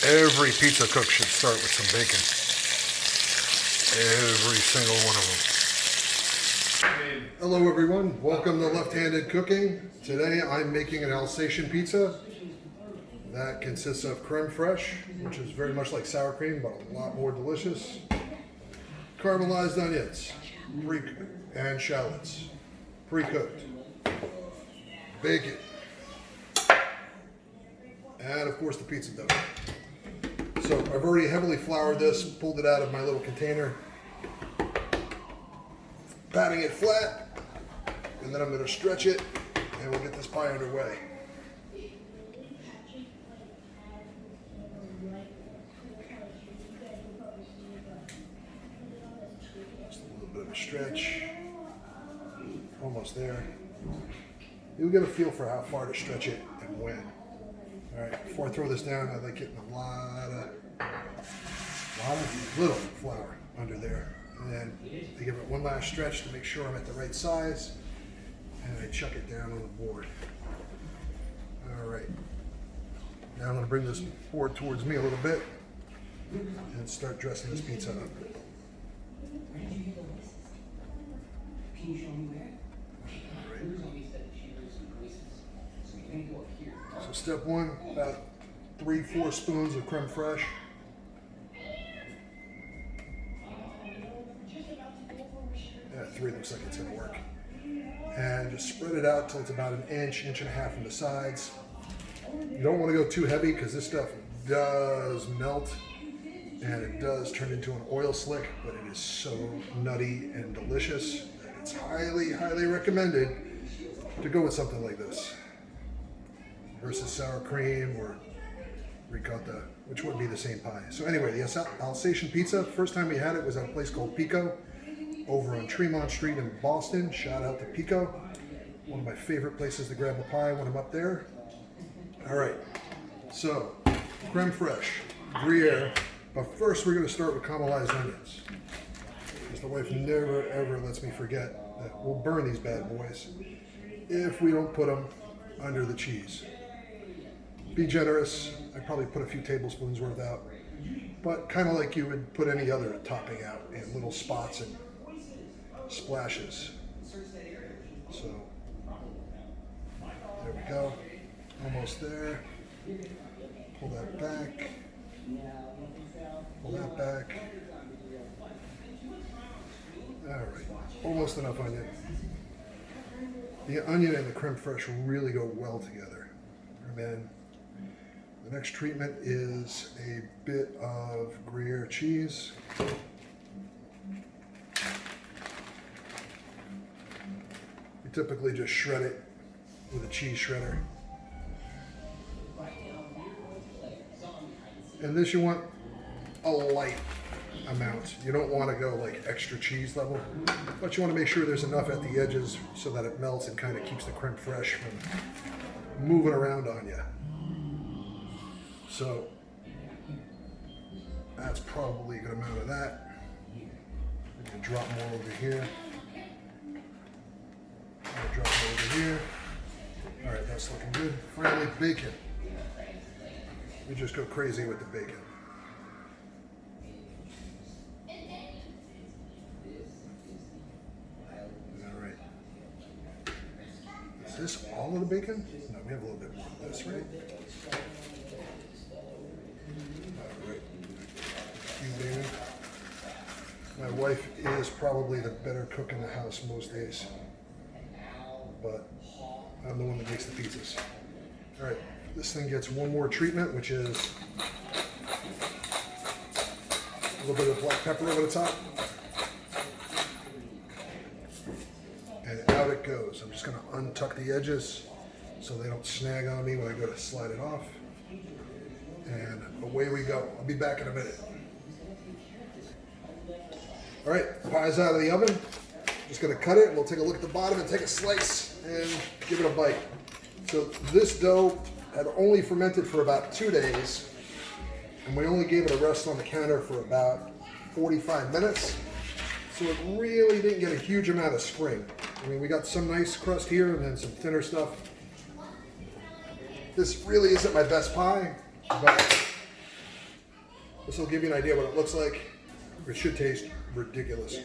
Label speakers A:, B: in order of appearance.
A: Every pizza cook should start with some bacon. Every single one of them. Hello everyone, welcome to Left-Handed Cooking. Today I'm making an Alsatian pizza that consists of creme fraiche, which is very much like sour cream but a lot more delicious, caramelized onions, and shallots, pre-cooked, bacon, and of course the pizza dough. So I've already heavily floured this, pulled it out of my little container, patting it flat, and then I'm going to stretch it and we'll get this pie underway. Just a little bit of a stretch, almost there. You'll get a feel for how far to stretch it and when. All right, before I throw this down, I like getting a lot of little flour under there. And then I give it one last stretch to make sure I'm at the right size. And I chuck it down on the board. All right. Now I'm going to bring this board towards me a little bit and start dressing this pizza up. So step one, about 3-4 spoons of creme fraiche. Yeah, 3 looks like it's gonna work. And just spread it out till it's about an inch, inch and a half from the sides. You don't want to go too heavy because this stuff does melt and it does turn into an oil slick, but it is so nutty and delicious that it's highly, highly recommended to go with something like this versus sour cream or ricotta, which would be the same pie. So anyway, the Alsatian pizza, first time we had it was at a place called Pico over on Tremont Street in Boston. Shout out to Pico. One of my favorite places to grab a pie when I'm up there. All right, so creme fraiche, Gruyere, but first we're gonna start with caramelized onions. Because the wife never ever lets me forget that we'll burn these bad boys if we don't put them under the cheese. Be generous. I'd probably put a few tablespoons worth out, but kind of like you would put any other topping out in little spots and splashes. So there we go, almost there. Pull that back, pull that back. All right, almost enough onion. The onion and the creme fraiche really go well together. And then the next treatment is a bit of Gruyere cheese. You typically just shred it with a cheese shredder. And this you want a light amount. You don't want to go like extra cheese level, but you want to make sure there's enough at the edges so that it melts and kind of keeps the creme fraiche from moving around on you. So that's probably a good amount of that. I'm going to drop more over here. I'm going to drop more over here. All right, that's looking good. Finally, bacon. We just go crazy with the bacon. All right. Is this all of the bacon? No, we have a little bit more of this, right? My wife is probably the better cook in the house most days, but I'm the one that makes the pizzas. All right, this thing gets one more treatment, which is a little bit of black pepper over the top. And out it goes. I'm just gonna untuck the edges so they don't snag on me when I go to slide it off. And away we go. I'll be back in a minute. All right, pie's out of the oven. Just gonna cut it. We'll take a look at the bottom and take a slice and give it a bite. So this dough had only fermented for about 2 days, and we only gave it a rest on the counter for about 45 minutes. So it really didn't get a huge amount of spring. I mean, we got some nice crust here and then some thinner stuff. This really isn't my best pie, but This will give you an idea what it looks like. It should taste ridiculous.